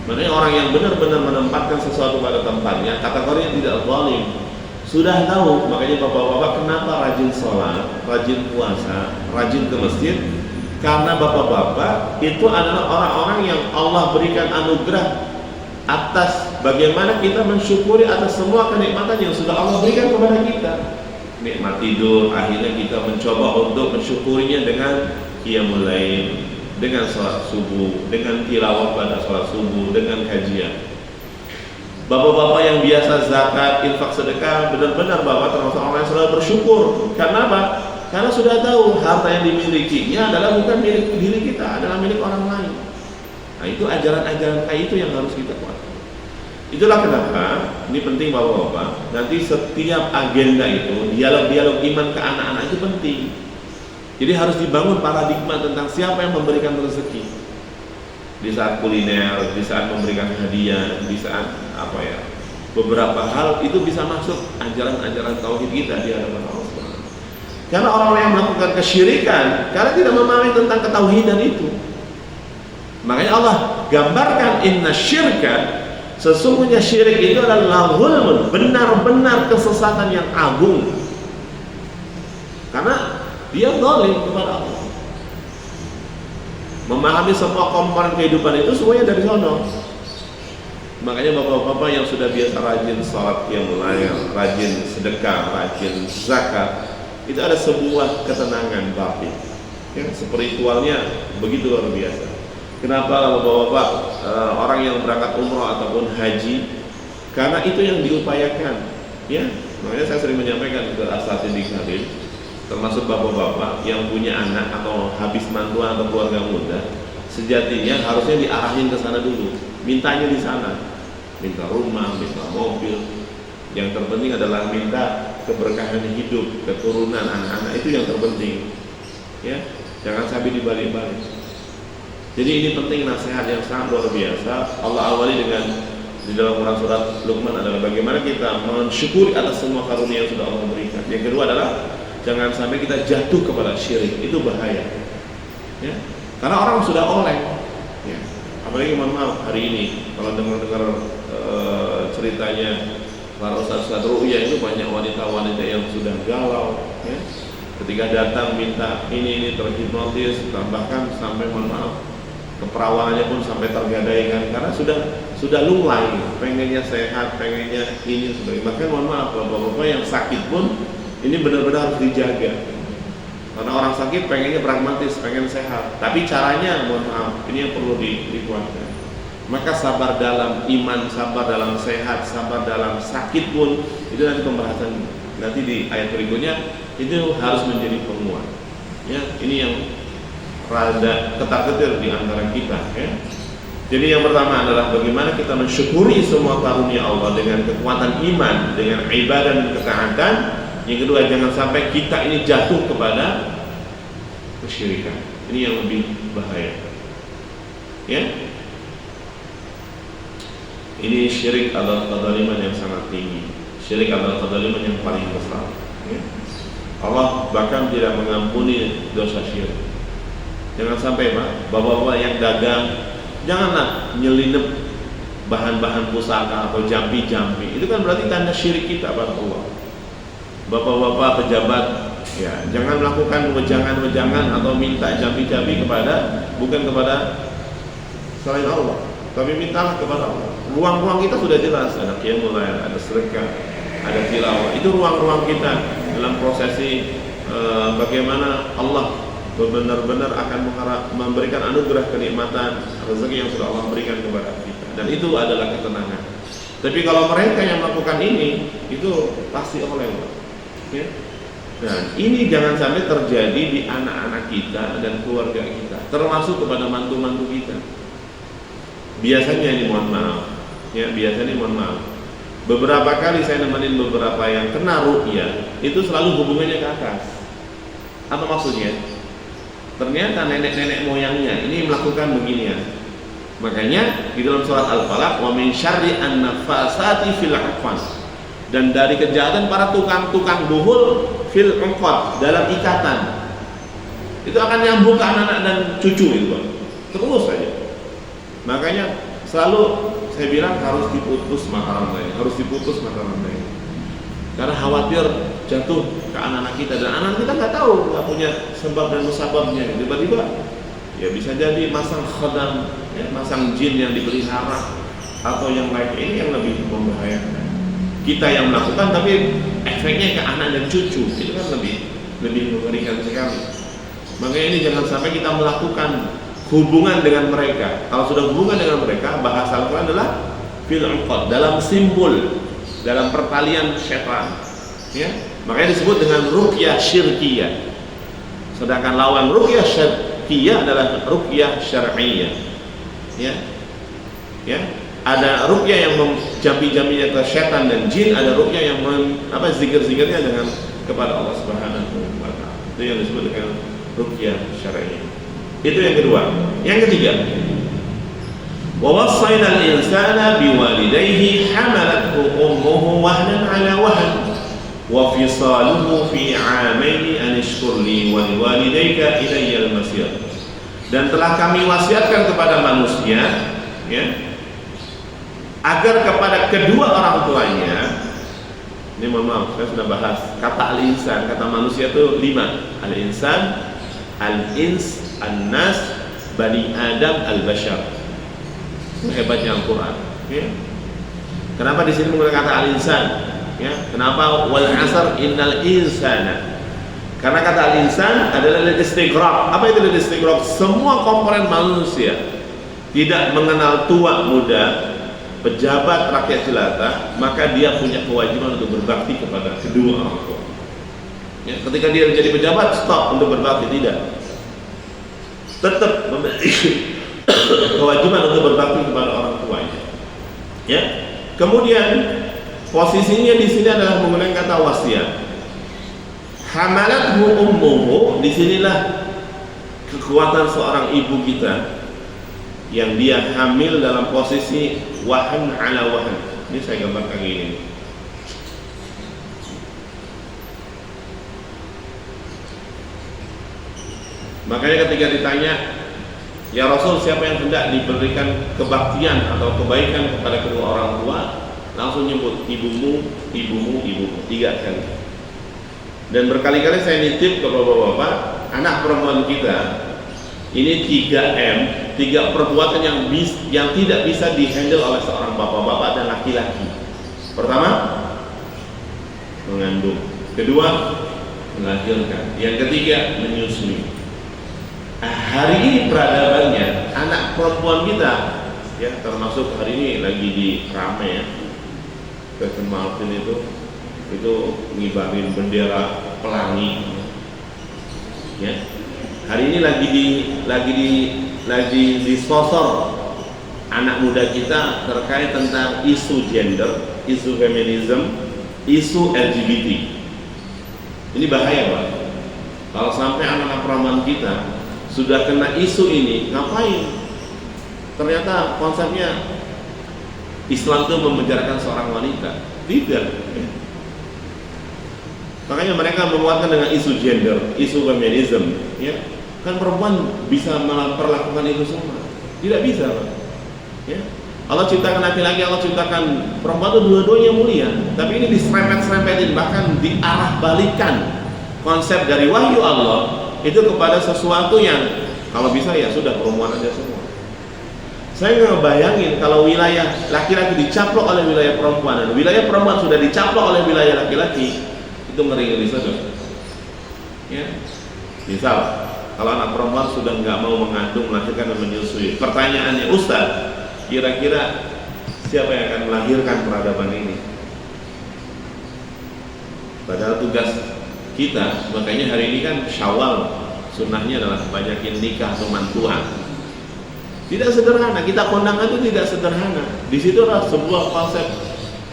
Makanya orang yang benar-benar menempatkan sesuatu pada tempatnya, kategorinya tidak zalim. Sudah tahu, makanya bapak-bapak kenapa rajin sholat, rajin puasa, rajin ke masjid? Karena bapak-bapak itu adalah orang-orang yang Allah berikan anugerah atas bagaimana kita mensyukuri atas semua kenikmatan yang sudah Allah berikan kepada kita. Nikmat tidur, akhirnya kita mencoba untuk mensyukurinya dengan qiyamul lail, dengan sholat subuh, dengan tilawah pada sholat subuh, dengan kajian. Bapak-bapak yang biasa zakat, infak, sedekah, benar-benar bapak termasuk orang yang selalu bersyukur. Karena apa? Karena sudah tahu harta yang dimilikinya adalah bukan milik diri kita, adalah milik orang lain. Nah, itu ajaran-ajaran kayak itu yang harus kita kuatkan. Itulah kenapa ini penting bapak-bapak. Nanti setiap agenda itu, dialog-dialog iman ke anak-anak itu penting. Jadi harus dibangun paradigma tentang siapa yang memberikan rezeki. Di saat kuliner, di saat memberikan hadiah, di saat beberapa hal itu bisa masuk ajaran-ajaran tauhid kita di hadapan Allah. Karena orang yang melakukan kesyirikan karena tidak memahami tentang ketauhidan itu. Makanya Allah gambarkan inna syirka, sesungguhnya syirik itu adalah zulmun, benar-benar kesesatan yang agung. Karena dia zalim kepada Allah. Memahami semua komponen kehidupan itu semuanya dari sono. Makanya bapak-bapak yang sudah biasa rajin sholat qiyamul lail, rajin sedekah, rajin zakat, itu ada sebuah ketenangan batin. Ya, spiritualnya begitu luar biasa. Kenapa bapak-bapak orang yang berangkat umroh ataupun haji? Karena itu yang diupayakan. Ya, makanya saya sering menyampaikan ke asatidz hadir, termasuk bapak-bapak yang punya anak atau habis mantuan atau keluarga muda, sejatinya harusnya diarahin ke sana dulu, mintanya di sana, minta rumah, minta mobil. Yang terpenting adalah minta keberkahan hidup, keturunan anak-anak, itu yang terpenting. Ya, jangan sampai dibalik-balik. Jadi ini penting, nasihat yang sangat luar biasa. Allah awali dengan di dalam Quran surat Luqman adalah bagaimana kita mensyukuri atas semua karunia yang sudah Allah berikan. Yang kedua adalah jangan sampai kita jatuh kepada syirik, itu bahaya. Ya, karena orang sudah oleng. Ya. Apalagi mohon maaf hari ini kalau dengar ceritanya para ustaz ru'ya itu banyak wanita-wanita yang sudah galau. Ya. Ketika datang minta ini terhipnotis, bahkan sampai mohon maaf keperawanannya pun sampai tergadaikan karena sudah lunglai, pengennya sehat, pengennya ini sebagainya. Bahkan mohon maaf bapak-bapak yang sakit pun ini benar-benar harus dijaga. Karena orang sakit pengennya pragmatis, pengen sehat. Tapi caranya mohon maaf, ini yang perlu dikuatkan. Maka sabar dalam iman, sabar dalam sehat, sabar dalam sakit pun itu nanti pembahasan nanti di ayat berikutnya itu harus menjadi penguat. Ya, ini yang rada ketar-ketir di antara kita, ya. Jadi yang pertama adalah bagaimana kita mensyukuri semua karunia Allah dengan kekuatan iman, dengan ibadah dan ketaatan. Yang kedua, jangan sampai kita ini jatuh kepada kesyirikan. Ini yang lebih bahaya. Ya. Ini syirik adalah kezaliman yang sangat tinggi. Syirik adalah kezaliman yang paling besar. Ya. Allah bahkan tidak mengampuni dosa syirik. Jangan sampai Pak, bapak-bapak yang dagang, janganlah nyelinep bahan-bahan pusaka atau jampi-jampi. Itu kan berarti tanda syirik kita pada Allah. Bapak-bapak pejabat, ya jangan melakukan wejangan-wejangan atau minta jampi-jampi bukan kepada selain Allah, tapi mintalah kepada Allah. Ruang-ruang kita sudah jelas, ada qiyamul lail, ada sedekah, ada tilawah. Itu ruang-ruang kita dalam prosesi bagaimana Allah benar-benar akan memberikan anugerah kenikmatan rezeki yang sudah Allah berikan kepada kita, dan itu adalah ketenangan. Tapi kalau mereka yang melakukan ini, itu pasti oleh Allah, ya? Dan ini jangan sampai terjadi di anak-anak kita dan keluarga kita, termasuk kepada mantu-mantu kita. Biasanya ini mohon maaf, ya biasanya mohon maaf. Beberapa kali saya nemenin beberapa yang kena ruqyah, itu selalu hubungannya ke atas. Apa maksudnya? Ternyata nenek-nenek moyangnya ini melakukan beginian. Makanya di dalam surat Al-Falaq, wa min syarri an-nafasati fil 'uqad, dan dari kejahatan para tukang-tukang buhul fil 'uqad, dalam ikatan. Itu akan nyambung ke anak-anak dan cucu itu, terus saja. Makanya selalu saya bilang harus diputus mata rantai, karena khawatir jatuh ke anak-anak kita, dan anak kita nggak tahu, nggak punya sebab dan musababnya. Tiba-tiba ya bisa jadi masang khadam, ya, masang jin yang dipelihara atau yang lain. Ini yang lebih membahayakan. Kita yang melakukan tapi efeknya ke anak dan cucu, itu kan lebih mengerikan sekali. Makanya ini jangan sampai kita melakukan hubungan dengan mereka. Kalau sudah hubungan dengan mereka, bahasa Al-Quran adalah fil 'uqad, dalam simbol, dalam pertalian syaitan, ya. Makanya disebut dengan ruqyah syirkiyah. Sedangkan lawan ruqyah syirkiyah adalah ruqyah syar'iyyah. Ya. Ya. Ada ruqyah yang jampi-jampinya ke syaitan dan jin, ada ruqyah yang zikir-zikirnya dengan kepada Allah Subhanahu wa taala. Itu yang disebut dengan ruqyah syar'iyyah. Itu yang kedua. Yang ketiga, وَوَصَّيْنَا الْإِنسَانَ بِوَالِدَيْهِ حَمَلَتْهُ أُمُّهُ وَهْنًا عَلَى وَهْنٍ وَفِصَالُهُ فِي عَامَيْنِ أَنِ اشْكُرْ لِي وَلِوَالِدَيْكَ إِلَيَّ الْمَصِيرُ. Dan telah kami wasiatkan kepada manusia, ya, agar kepada kedua orang tuanya. Ini mohon maaf, saya sudah bahas kata al-insan, kata manusia itu 5. Al-insan, al-ins, an-nas, bani Adam, al-bashar. Hebatnya Al-Quran, ya. Kenapa di sini menggunakan kata al-insan? Ya. Kenapa wal asr innal insana? Karena kata al-insan adalah lil-istighraq. Apa itu lil-istighraq? Semua komponen manusia, tidak mengenal tua muda, pejabat rakyat jelata, maka dia punya kewajiban untuk berbakti kepada kedua orang tua. Ya. Ketika dia menjadi pejabat, stop untuk berbakti, tidak. Tetap memiliki kewajiban untuk berbakti kepada orang tuanya. Ya. Kemudian posisinya di sini adalah menggunakan kata wasiat. Hamalathu ummuhu, disinilah kekuatan seorang ibu kita yang dia hamil dalam posisi wahan ala wahan. Ini saya gambarkan ini. Makanya ketika ditanya, ya Rasul, siapa yang hendak diberikan kebaktian atau kebaikan kepada kedua orang tua, langsung nyebut ibumu, ibumu, ibumu 3 kali. Dan berkali-kali saya nitip ke bapak-bapak, anak perempuan kita ini 3M, 3 perbuatan yang tidak bisa dihandle oleh seorang bapak-bapak dan laki-laki. Pertama, mengandung. Kedua, melahirkan. Yang ketiga, menyusui. Hari ini peradabannya anak perempuan kita, ya termasuk hari ini lagi di rame ya, Stephen Martin itu ngibarin bendera pelangi, ya. Hari ini lagi disosor anak muda kita terkait tentang isu gender, isu feminisme, isu LGBT. Ini bahaya, Pak. Kalau sampai anak-anak perempuan kita sudah kena isu ini, ngapain? Ternyata konsepnya Islam itu memenjarakan seorang wanita. Tidak. Makanya mereka menguatkan dengan isu gender, isu feminisme, ya. Kan perempuan bisa memperlakukan itu semua. Tidak bisa, Pak. Ya. Allah ciptakan laki-laki, Allah ciptakan perempuan itu dua-duanya mulia. Tapi ini diserempet-serempetin, bahkan diarah balikan konsep dari wahyu Allah itu kepada sesuatu yang kalau bisa ya sudah perempuan aja semua. Saya nggak bayangin kalau wilayah laki-laki dicaplok oleh wilayah perempuan dan wilayah perempuan sudah dicaplok oleh wilayah laki-laki, itu ngeri-ngeri saja. Ya. Misal kalau anak perempuan sudah nggak mau mengandung, melahirkan dan menyusui, pertanyaannya, Ustaz, kira-kira siapa yang akan melahirkan peradaban ini? Padahal tugas kita, makanya hari ini kan Syawal, sunnahnya adalah banyakin nikah teman Tuhan. Tidak sederhana, kita kondangan itu tidak sederhana. Di situ adalah sebuah konsep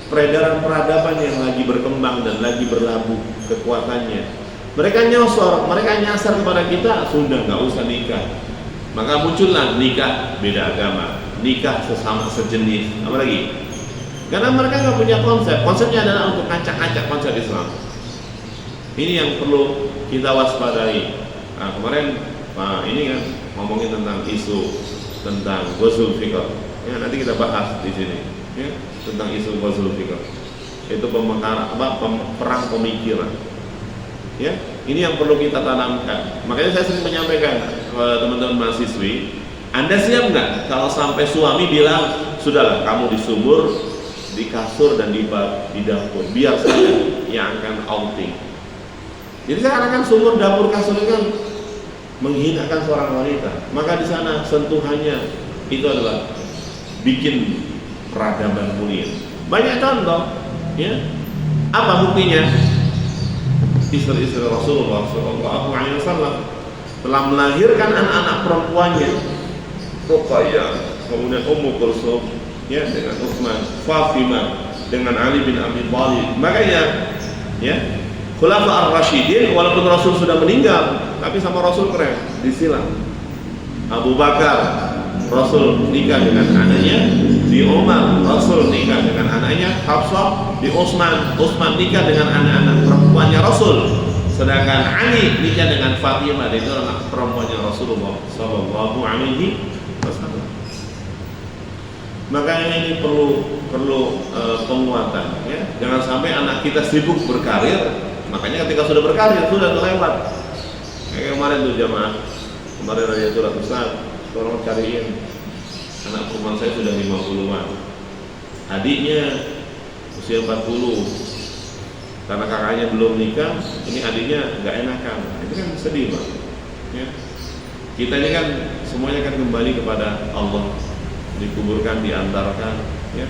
peredaran peradaban yang lagi berkembang dan lagi berlabuh kekuatannya. Mereka nyosor, mereka nyasar kepada kita, sudah nggak usah nikah. Maka muncullah nikah beda agama, nikah sesama sejenis, apa lagi? Karena mereka nggak punya konsep. Konsepnya adalah untuk acak-acak konsep Islam. Ini yang perlu kita waspadai. Nah, kemarin Pak ini kan ngomongin tentang isu tentang ghazul fikr. Ya, nanti kita bahas di sini. Ya, tentang isu ghazul fikr. Itu perang pemikiran. Ya, ini yang perlu kita tanamkan. Makanya saya sering menyampaikan kepada teman-teman mahasiswi, Anda siap nggak kalau sampai suami bilang, sudahlah kamu di sumur, di kasur dan di dapur, biar saya yang akan outing. Jadi sekarang kan sumur, dapur, kasur itu kan menghinakan seorang wanita. Maka di sana sentuhannya itu adalah bikin peradaban mulia. Banyak contoh, ya. Apa buktinya? Istri-istri Rasulullah SAW telah melahirkan anak-anak perempuannya, Ruqayyah, kemudian Ummu Kulsum, ya, dengan Utsman, Fatimah, dengan Ali bin Abi Thalib. Makanya, ya, Khulafa ar-Rasyidin, walaupun Rasul sudah meninggal, tapi sama Rasul keren, disilang. Abu Bakar, Rasul nikah dengan anaknya. Di Umar, Rasul nikah dengan anaknya. Hafsah, di Utsman nikah dengan anak-anak perempuannya Rasul. Sedangkan Ali nikah dengan Fatimah, itu anak perempuannya Rasulullah Sallallahu Alaihi Wasallam. Makanya ini perlu penguatan, ya. Jangan sampai anak kita sibuk berkarir. Makanya ketika sudah berkarir sudah terlewat. Kayak kemarin tuh jamaah, kemarin Radiatul Ustaz, tolong cariin anak perempuan saya sudah 50-an, adiknya usia 40, karena kakaknya belum nikah, ini adiknya nggak enakan. Itu kan sedih, Pak. Ya. Kita ini kan semuanya kan kembali kepada Allah, dikuburkan, diantarkan, ya.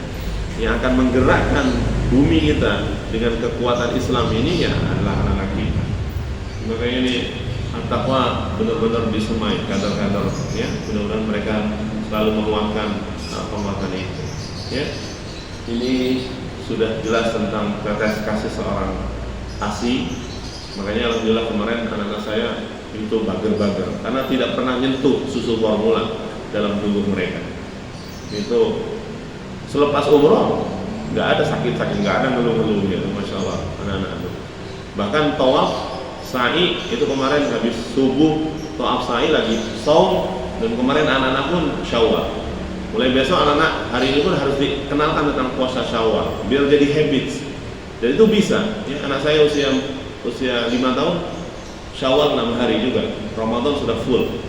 Yang akan menggerakkan bumi kita dengan kekuatan Islam ini ya adalah anak-anak kita. Makanya ini at-taqwa benar-benar disemai kadar-kadar, ya. Mudah-mudahan mereka selalu menguatkan penguatan itu, ya. Ini sudah jelas tentang tetes kasih seorang ASI. Makanya alhamdulillah kemarin anak-anak saya itu bager-bager karena tidak pernah nyentuh susu formula dalam tubuh mereka. Itu selepas umroh nggak ada sakit-sakit, nggak ada ngeluh-ngeluh gitu, masya Allah anak-anak itu. Bahkan tawaf sa'i itu kemarin habis subuh tawaf sa'i lagi saum. Dan kemarin anak-anak pun Syawal. Mulai besok anak-anak hari ini pun harus dikenalkan tentang puasa Syawal biar jadi habits. Dan itu bisa. Ya, anak saya usia usia 5 tahun, Syawal 6 hari juga, Ramadan sudah full.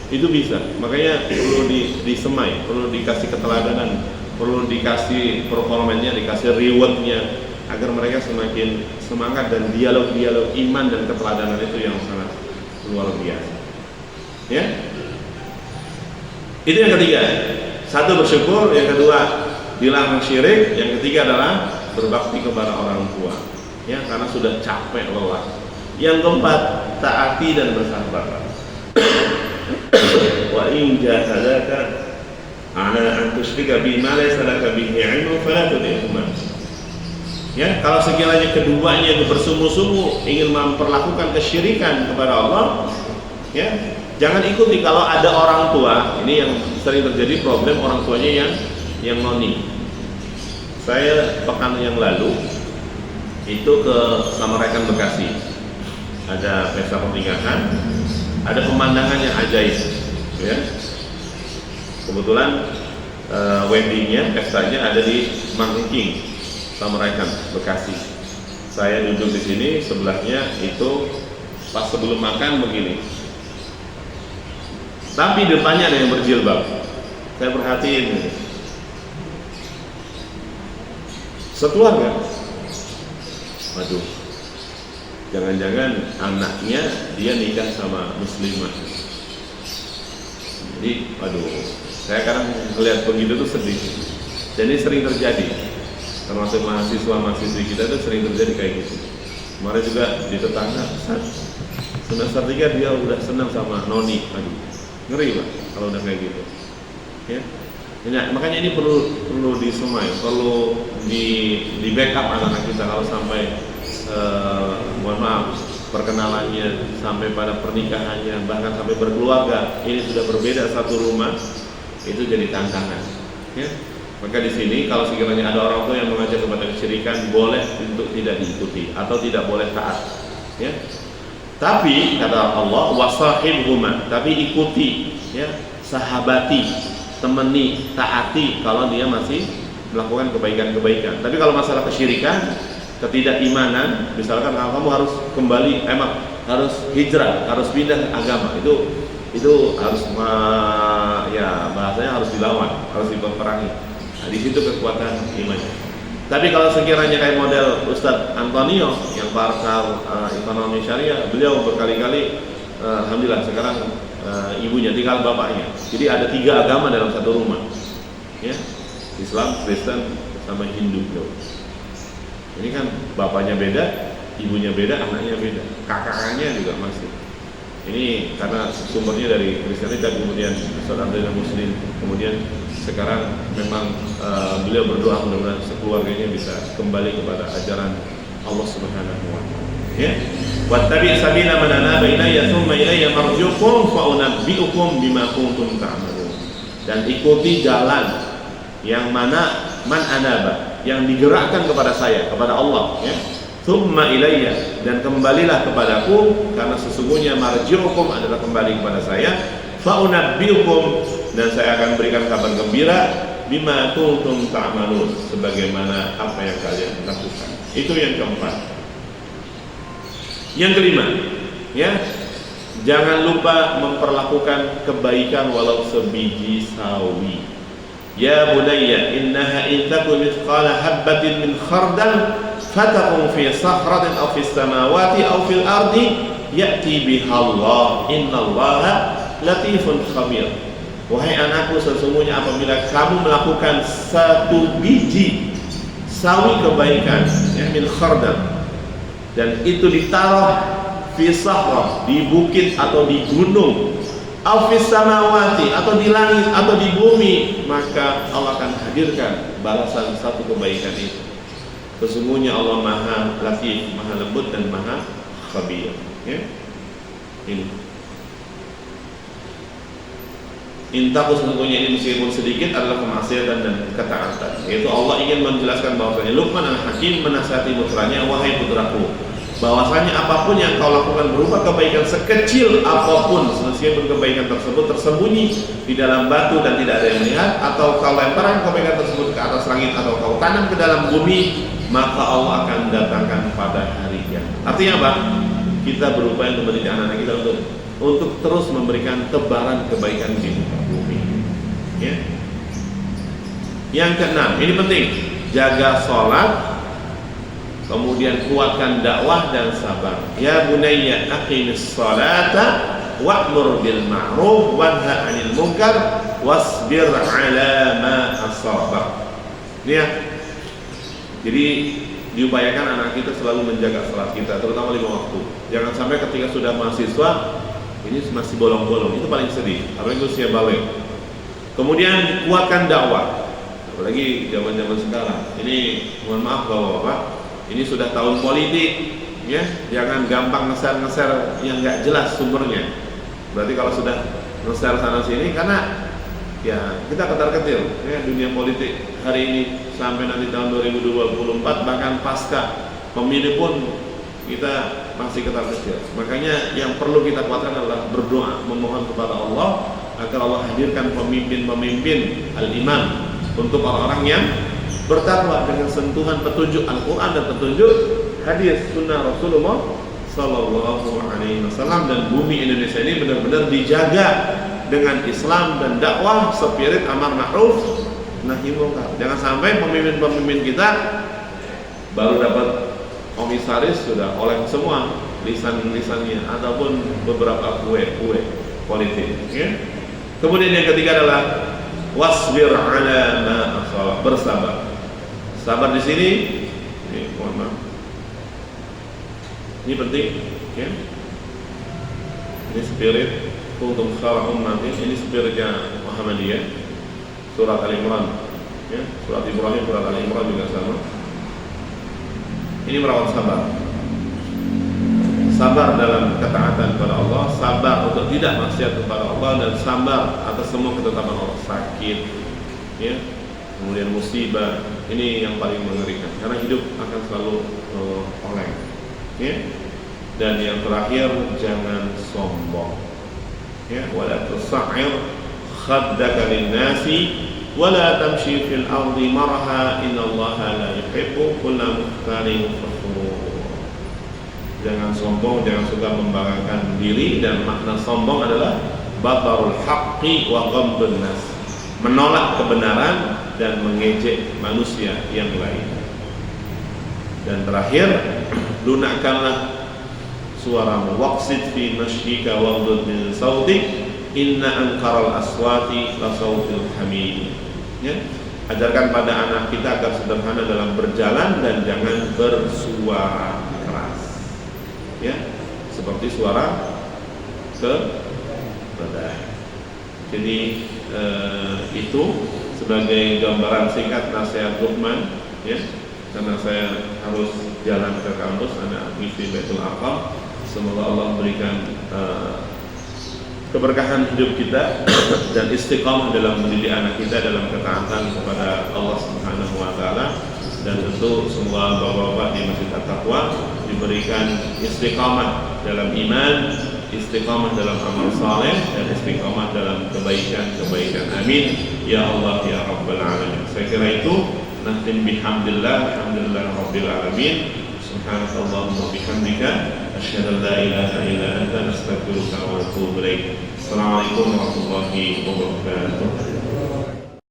Itu bisa. Makanya perlu disemai, perlu dikasih keteladanan, perlu dikasih performanya, dikasih rewardnya, agar mereka semakin semangat, dan dialog-dialog iman dan keteladanan itu yang sangat luar biasa. Ya, itu yang ketiga. Satu, bersyukur. Yang kedua, dilarang syirik. Yang ketiga adalah berbakti kepada orang tua. Ya, karena sudah capek, lelah. Yang keempat, taati dan bersabar. Wa in jahadaka ala an tusyrika bima laysa laka bihi 'ilmun fala tudihuma. Ya, kalau sekiranya keduanya itu bersungguh-sungguh ingin memperlakukan kesyirikan kepada Allah, ya, jangan ikuti. Kalau ada orang tua, ini yang sering terjadi problem, orang tuanya yang noni. Saya pekan yang lalu itu ke Samarakan Bekasi, ada pesta pernikahan, ada pemandangan yang ajaib, ya. Kebetulan weddingnya, pestanya ada di Mangking, Samarakan Bekasi. Saya duduk di sini, sebelahnya itu pas sebelum makan begini. Tapi depannya ada yang berjilbab. Saya perhatiin, sekeluarga. Waduh, jangan-jangan anaknya dia nikah sama muslimah. Jadi, waduh, saya kadang melihat begitu tuh sedih. Dan ini sering terjadi, termasuk mahasiswa-mahasiswi kita itu sering terjadi kayak gitu. Kemarin juga di tetangga, semester 3 dia udah senang sama noni. Aduh, ngeri Pak kalau udah kayak gitu. Ya. Nah, makanya ini perlu disemai, perlu di backup anak-anak kita kalau sampai mohon maaf, perkenalannya sampai pada pernikahannya, bahkan sampai berkeluarga, ini sudah berbeda satu rumah, itu jadi tantangan. Ya. Maka di sini kalau sekiranya ada orang tua yang mengajak kepada kesyirikan, boleh untuk tidak diikuti atau tidak boleh taat. Ya. Tapi kata Allah, wasahibhuma, tapi ikuti, ya, sahabati, temani, taati kalau dia masih melakukan kebaikan-kebaikan. Tapi kalau masalah kesyirikan, ketidakimanan, misalkan kamu harus kembali, harus hijrah, harus pindah agama, itu harus ya bahasanya harus dilawan, harus diperangi. Nah, di situ kekuatan imannya. Tapi kalau sekiranya kayak model Ustadz Antonio yang pakar ekonomi syariah, beliau berkali-kali, alhamdulillah sekarang ibunya tinggal bapaknya. Jadi ada 3 agama dalam satu rumah, ya, Islam, Kristen, sama Hindu. Ini kan bapaknya beda, ibunya beda, anaknya beda, kakaknya juga masih. Ini karena sumbernya dari Kristianitas, kemudian Ustadz Antonio Muslim, kemudian sekarang memang beliau berdoa mudah-mudahan sekeluarganya bisa kembali kepada ajaran Allah Subhanahu wa taala. Ya. Wattabi' sabila man anaba ilayya tsumma ilayya marji'ukum fa unabbi'ukum bima kuntum ta'malun. Dan ikuti jalan yang mana man anaba, yang digerakkan kepada saya, kepada Allah, ya. Tsumma ilayya, dan kembalilah kepadaku, karena sesungguhnya marji'ukum adalah kembali kepada saya. Fa unabbi'ukum, dan saya akan berikan kabar gembira bima kuntum ta'malun, sebagaimana apa yang kalian lakukan. Itu yang keempat. Yang kelima, ya, jangan lupa memperlakukan kebaikan walau sebiji sawi. Ya bunayya innaha in taku mithqala habbatin min khardal fatakun fi sakhratin aw fis samawati aw fil ardi ya'ti biha Allah innallaha latifun khabir. Wahai anakku, sesungguhnya apabila kamu melakukan satu biji sawi kebaikan, ya, min khardal, dan itu ditaruh fi sahrah, di bukit atau di gunung, aw fis samawati, atau di langit atau di bumi, maka Allah akan hadirkan balasan satu kebaikan itu. Sesungguhnya Allah Maha Latif, Maha Lembut, dan Maha Khabir. Ya. Ini intaku, sesungguhnya ini meskipun sedikit adalah kemaksiatan dan ketaatan. Yaitu Allah ingin menjelaskan bahwasanya Luqman Al-Hakim menasihati putranya, wahai putraku, bahwasanya apapun yang kau lakukan berupa kebaikan sekecil apapun, meskipun kebaikan tersebut tersembunyi di dalam batu dan tidak ada yang melihat, atau kau lemparkan kebaikan tersebut ke atas langit, atau kau tanam ke dalam bumi, maka Allah akan datangkan pada hari kiamat. Artinya apa? Kita berupaya untuk mendidik anak-anak kita untuk terus memberikan tebaran kebaikan di muka bumi. Ya. Yang keenam, ini penting, jaga sholat, kemudian kuatkan dakwah dan sabar. Ya bunayya aqimis sholata wa'mur bil ma'ruf wanha 'anil munkar wasbir 'ala ma asabak. Ini ya. Jadi diupayakan anak kita selalu menjaga sholat kita, terutama 5 waktu. Jangan sampai ketika sudah mahasiswa ini masih bolong-bolong, itu paling sedih, apalagi usia balik. Kemudian kuatkan dakwah, apalagi zaman-zaman sekarang. Ini mohon maaf Bapak-bapak, ini sudah tahun politik, ya. Jangan gampang nge-share yang nggak jelas sumbernya. Berarti kalau sudah nge-share sana sini, karena ya kita ketar-ketir, ya, dunia politik hari ini sampai nanti tahun 2024, bahkan pasca pemilu pun kita masih ketar-ketir. Makanya yang perlu kita kuatkan adalah berdoa, memohon kepada Allah agar Allah hadirkan pemimpin-pemimpin al-imam untuk orang-orang yang bertakwa dengan sentuhan petunjuk Al-Quran dan petunjuk hadis sunnah Rasulullah Sallallahu Alaihi Wasallam, dan bumi Indonesia ini benar-benar dijaga dengan Islam dan dakwah, spirit amar ma'ruf nahi munkar. Jangan sampai pemimpin-pemimpin kita baru dapat komisaris sudah oleh semua lisan-lisannya ataupun beberapa kue politik. Ya. Kemudian yang ketiga adalah wasbir ala ma asab, bersabar. Sabar di sini, mohon maaf. Ini penting, ya. Ini spirit untuk salah umat, ini spiritnya Muhammadiyah. Surat Al-Imran, ya. Surat Ibrahim, surat Al-Imran juga sama. Ini merawat sabar. Sabar dalam ketaatan kepada Allah, sabar untuk tidak maksiat kepada Allah, dan sabar atas semua ketetapan Allah. Sakit, ya, kemudian musibah, ini yang paling mengerikan karena hidup akan selalu oleng, ya. Dan yang terakhir, jangan sombong, ya. Wala tusa'ir khaddaka lin-nasi wala tamshi fil ardi marha innallaha la yuhibbu kulla mukhtalin fakhur. Jangan sombong, jangan suka membanggakan diri, dan makna sombong adalah batarul haqqi wa ghamdun nas, menolak kebenaran dan mengejek manusia yang lain. Dan terakhir, lunakkanlah suaramu, waqsid fi mashyika waghdud min sautik inna ankaral aswati la sautil hamid. Ya, ajarkan pada anak kita agar sederhana dalam berjalan dan jangan bersuara keras. Ya, seperti suara keledai. Jadi itu sebagai gambaran singkat nasihat Luqman, ya. Karena saya harus jalan ke kampus, ada misi Baitul Arqam. Semoga Allah memberikan keberkahan hidup kita dan istiqamah dalam mendidik anak kita dalam ketaatan kepada Allah Subhanahu wa taala. Dan tentu semua bapak-bapak di Masjid At-Taqwa diberikan istiqamah dalam iman, istiqamah dalam amal saleh, dan istiqamah dalam kebaikan-kebaikan. Amin ya Allah ya Rabbal Alamin. Saya kira itu. Nahtim bihamdillah, alhamdulillah rabbil alamin. Subhanallahumma bihamdika asyhadu an la ilaha illa anta astaghfiruka wa atubu ilaik. Assalamualaikum warahmatullahi wabarakatuh.